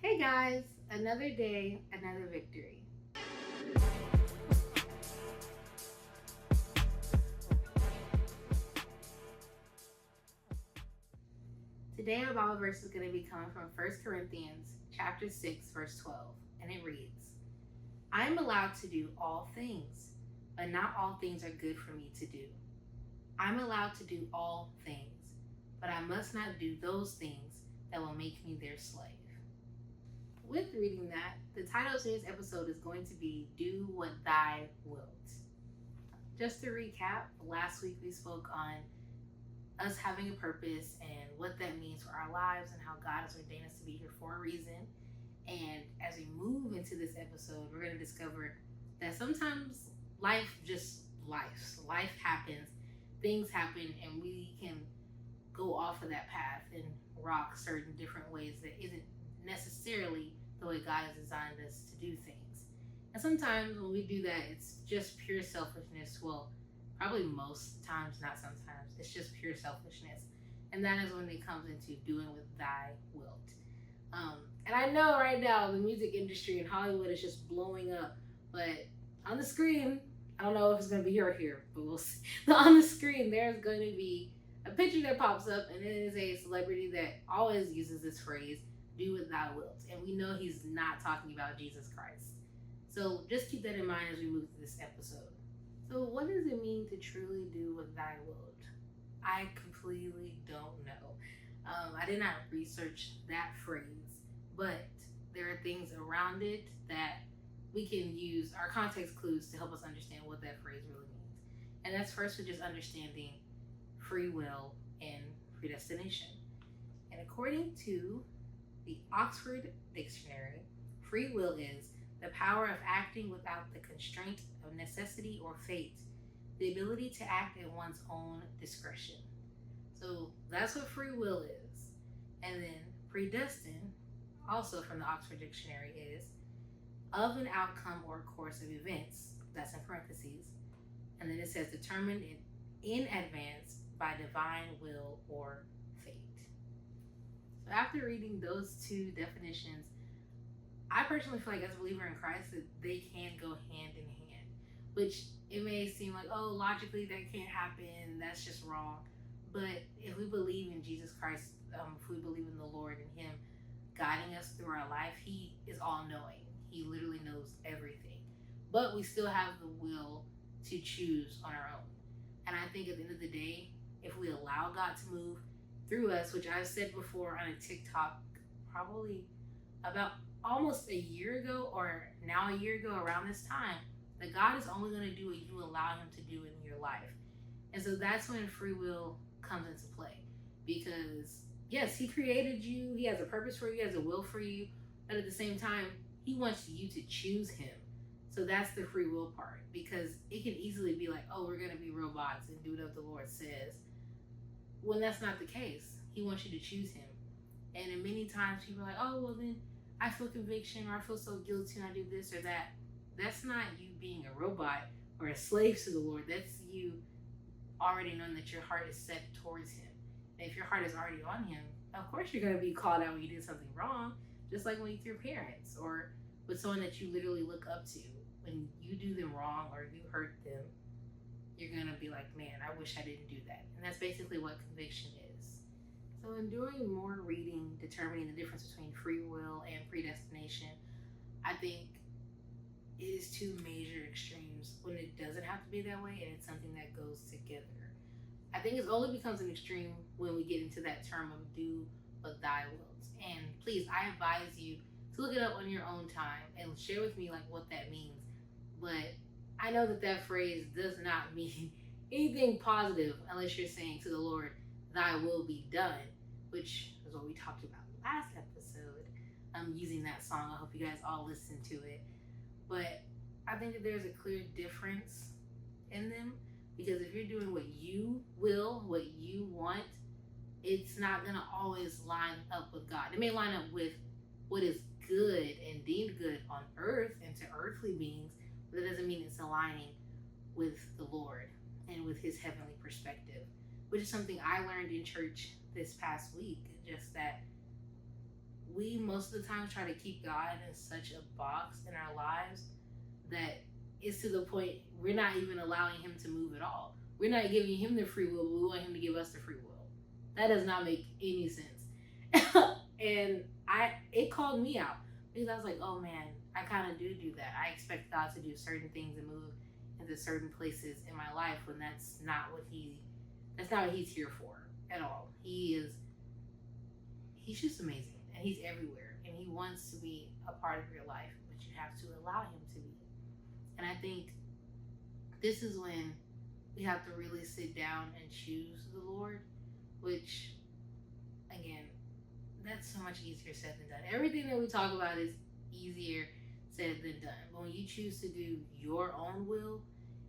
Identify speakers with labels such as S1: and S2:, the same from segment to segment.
S1: Hey guys, another day, another victory. Today our Bible verse is going to be coming from 1 Corinthians chapter 6, verse 12, and it reads, I am allowed to do all things, but not all things are good for me to do. I'm allowed to do all things, but I must not do those things that will make me their slave. With reading that, the title of today's episode is going to be Do What Thou Wilt. Just to recap, last week we spoke on us having a purpose and what that means for our lives and how God has ordained us to be here for a reason. And as we move into this episode, we're going to discover that sometimes life happens, things happen, and we can go off of that path and rock certain different ways that isn't necessarily the way God has designed us to do things. And sometimes when we do that, it's just pure selfishness. Well, probably most times, not sometimes. It's just pure selfishness. And that is when it comes into doing what Thou wilt. And I know right now the music industry in Hollywood is just blowing up. But on the screen, I don't know if it's going to be here, but we'll see. On the screen, there's going to be a picture that pops up, and it is a celebrity that always uses this phrase, do what thou wilt. And we know he's not talking about Jesus Christ. So just keep that in mind as we move through this episode. So what does it mean to truly do what thou wilt? I completely don't know. I did not research that phrase, but there are things around it that we can use our context clues to help us understand what that phrase really means. And that's first with just understanding free will and predestination. And according to the Oxford Dictionary, free will is the power of acting without the constraint of necessity or fate, the ability to act at one's own discretion. So that's what free will is. And then predestined, also from the Oxford Dictionary, is of an outcome or course of events, that's in parentheses, and then it says determined in advance by divine will or fate. So after reading those two definitions, I personally feel like as a believer in Christ that they can go hand in hand, which it may seem like, oh, logically that can't happen, that's just wrong. But if we believe in Jesus Christ, if we believe in the Lord and Him guiding us through our life, He is all-knowing. He literally knows everything. But we still have the will to choose on our own. And I think at the end of the day, if we allow God to move through us, which I've said before on a TikTok probably about almost a year ago, or now a year ago around this time, that God is only going to do what you allow Him to do in your life. And so that's when free will comes into play. Because yes, He created you, He has a purpose for you, He has a will for you, but at the same time, He wants you to choose Him. So that's the free will part, because it can easily be like, oh, we're going to be robots and do what the Lord says, when that's not the case. He wants you to choose Him. And many times people are like, oh, well then I feel conviction, or I feel so guilty and I do this or that. That's not you being a robot or a slave to the Lord. That's you already knowing that your heart is set towards Him. And if your heart is already on Him, of course you're going to be called out when you did something wrong, just like when you your parents or with someone that you literally look up to. When you do them wrong or you hurt them, you're going to be like, man, I wish I didn't do that. And that's basically what conviction is. So in doing more reading, determining the difference between free will and predestination, I think it is two major extremes when it doesn't have to be that way and it's something that goes together. I think it only becomes an extreme when we get into that term of do what thou wilt. And please, I advise you to look it up on your own time and share with me like what that means. But I know that phrase does not mean anything positive unless you're saying to the Lord, thy will be done, which is what we talked about last episode. I'm using that song. I hope you guys all listen to it. But I think that there's a clear difference in them, because if you're doing what you will, what you want, it's not going to always line up with God. It may line up with what is good and deemed good on earth and to earthly beings, but that doesn't mean it's aligning with the Lord and with His heavenly perspective, which is something I learned in church this past week. Just that we most of the time try to keep God in such a box in our lives that it's to the point we're not even allowing him to move at all. We're not giving him the free will, but we want him to give us the free will. That does not make any sense. And it called me out because I was like, oh man, I kind of do that. I expect God to do certain things and move into certain places in my life when that's not what he's here for at all. He's just amazing, and he's everywhere, and he wants to be a part of your life, but you have to allow him to be. And I think this is when we have to really sit down and choose the Lord, which, again, that's so much easier said than done. Everything that we talk about is easier said than done. But when you choose to do your own will,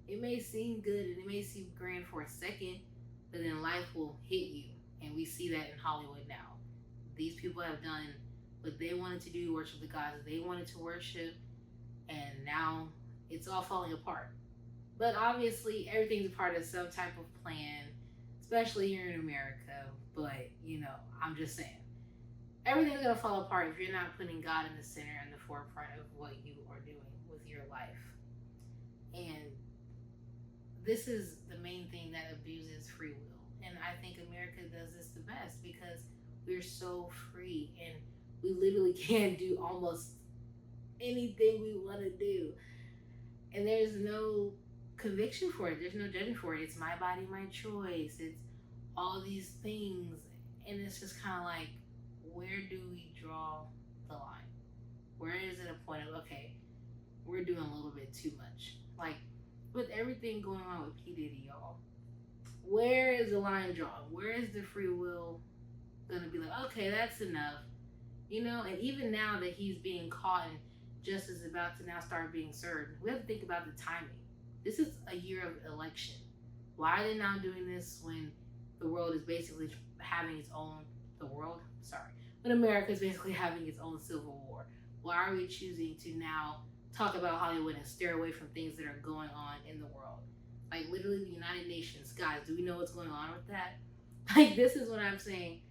S1: it may seem good and it may seem grand for a second, but then life will hit you. And we see that in Hollywood now. These people have done what they wanted to do, worship the gods they wanted to worship, and now it's all falling apart. But obviously, everything's a part of some type of plan, especially here in America. But, I'm just saying, everything's going to fall apart if you're not putting God in the center and the forefront of what you are doing with your life. And this is the main thing that abuses free will. And I think America does this the best because we're so free and we literally can do almost anything we want to do. And there's no conviction for it. There's no judgment for it. It's my body, my choice. It's all these things. And it's just kind of like, where do we draw the line? Where is it a point of, okay, we're doing a little bit too much? Like, with everything going on with P. Diddy, y'all, where is the line drawn? Where is the free will going to be like, okay, that's enough? And even now that he's being caught and justice is about to now start being served, we have to think about the timing. This is a year of election. Why are they now doing this when the world is basically having its own, when America is basically having its own civil war? Why are we choosing to now talk about Hollywood and steer away from things that are going on in the world? Like literally the United Nations, guys, do we know what's going on with that? Like, this is what I'm saying.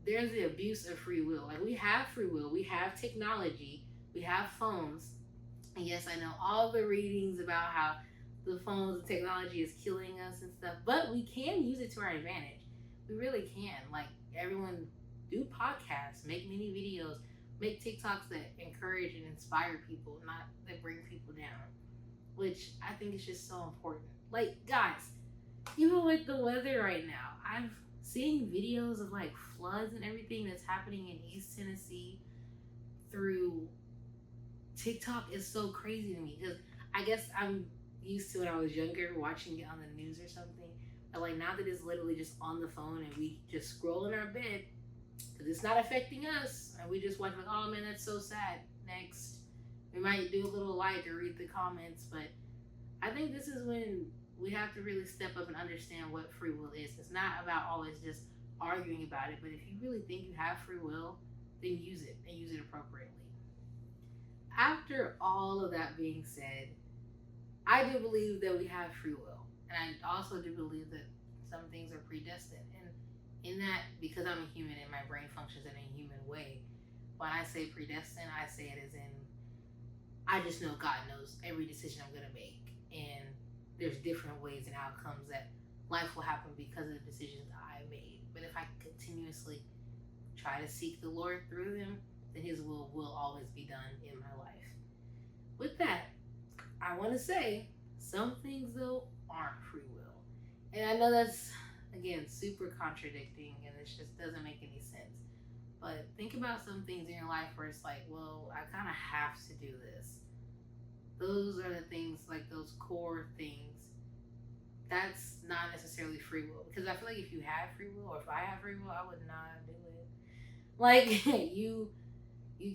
S1: There's the abuse of free will. Like, we have free will, we have technology, we have phones. And yes, I know all the readings about how the phones and technology is killing us and stuff, but we can use it to our advantage. We really can. Like, everyone do podcasts, make mini videos, make TikToks that encourage and inspire people, not that bring people down, which I think is just so important. Like, guys, even with the weather right now, I've seen videos of like floods and everything that's happening in East Tennessee through TikTok. Is so crazy to me because I guess I'm used to when I was younger watching it on the news or something. But like now that it's literally just on the phone and we just scroll in our bed because it's not affecting us and we just watch like, oh man, that's so sad. Next, we might do a little like or read the comments, but I think this is when we have to really step up and understand what free will is. It's not about always just arguing about it, but if you really think you have free will, then use it and use it appropriately. After all of that being said, I do believe that we have free will. And I also do believe that some things are predestined. And in that, because I'm a human and my brain functions in a human way, when I say predestined, I say it as in, I just know God knows every decision I'm going to make. And there's different ways and outcomes that life will happen because of the decisions I made. But if I continuously try to seek the Lord through them, then his will always be done in my life. With that, I want to say some things though aren't free will. And I know that's, again, super contradicting and it just doesn't make any sense. But think about some things in your life where it's like, well, I kind of have to do this. Those are the things, like those core things. That's not necessarily free will. Because I feel like if you have free will, or if I have free will, I would not do it. Like, you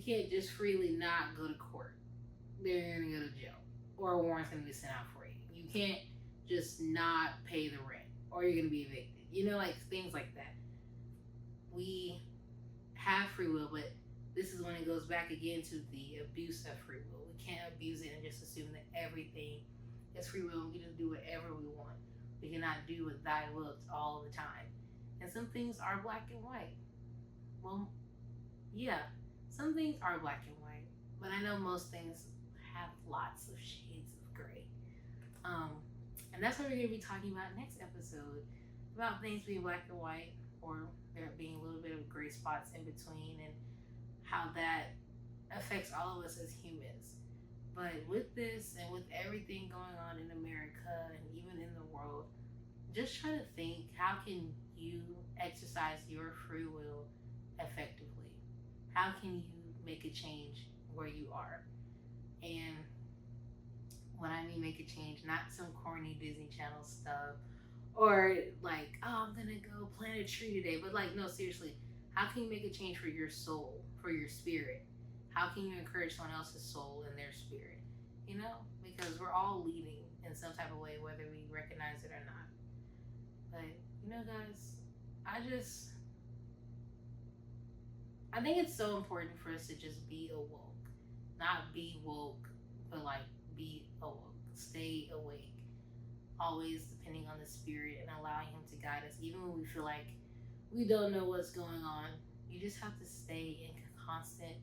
S1: can't just freely not go to court. They're going to go to jail. Or a warrant's going to be sent out for you. You can't just not pay the rent. Or you're going to be evicted. Like things like that. We have free will, but this is when it goes back again to the abuse of free will. We can't abuse it and just assume that everything is free will. We can do whatever we want. We cannot do what thy wilt all the time. And some things are black and white. Well, yeah. some things are black and white, but I know most things have lots of shades of gray. And that's what we're going to be talking about next episode, about things being black and white, or there being a little bit of gray spots in between, and how that affects all of us as humans. But with this and with everything going on in America and even in the world, just try to think, how can you exercise your free will effectively? How can you make a change where you are? And when I mean make a change, not some corny Disney Channel stuff, or like, oh, I'm gonna go plant a tree today, but like, no, seriously, how can you make a change for your soul, for your spirit? How can you encourage someone else's soul and their spirit? You know, because we're all leading in some type of way, whether we recognize it or not. But you know, guys, I think it's so important for us to just be awoke, not be woke, but like be awoke, stay awake, always depending on the Spirit and allowing Him to guide us, even when we feel like we don't know what's going on. You just have to stay in constant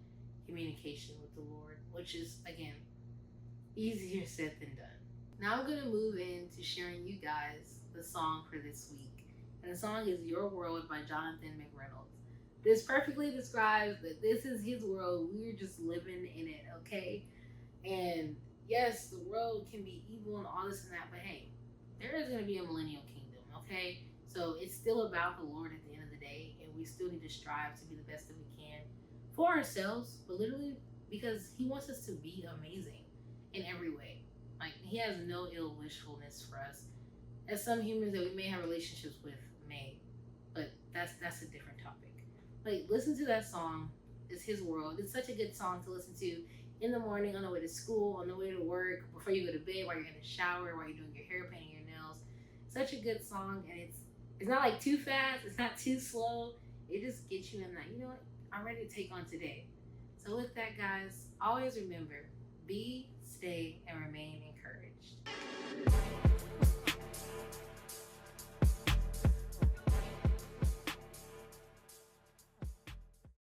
S1: communication with the Lord, which is, again, easier said than done. Now I'm going to move into sharing you guys the song for this week. And the song is Your World by Jonathan McReynolds. This perfectly describes that this is his world. We're just living in it, okay? And yes, the world can be evil and all this and that, but hey, there is going to be a millennial kingdom, okay? So it's still about the Lord at the end of the day, and we still need to strive to be the best that we can for ourselves, but literally because He wants us to be amazing in every way. Like, He has no ill wishfulness for us, as some humans that we may have relationships with may, but that's a different topic. Like, listen to that song. It's His World. It's such a good song to listen to in the morning, on the way to school, on the way to work, before you go to bed, while you're in the shower, while you're doing your hair, painting your nails. Such a good song, and it's not like too fast, it's not too slow. It just gets you in that, you know what, I'm ready to take on today. So with that, guys, always remember, be, stay, and remain encouraged.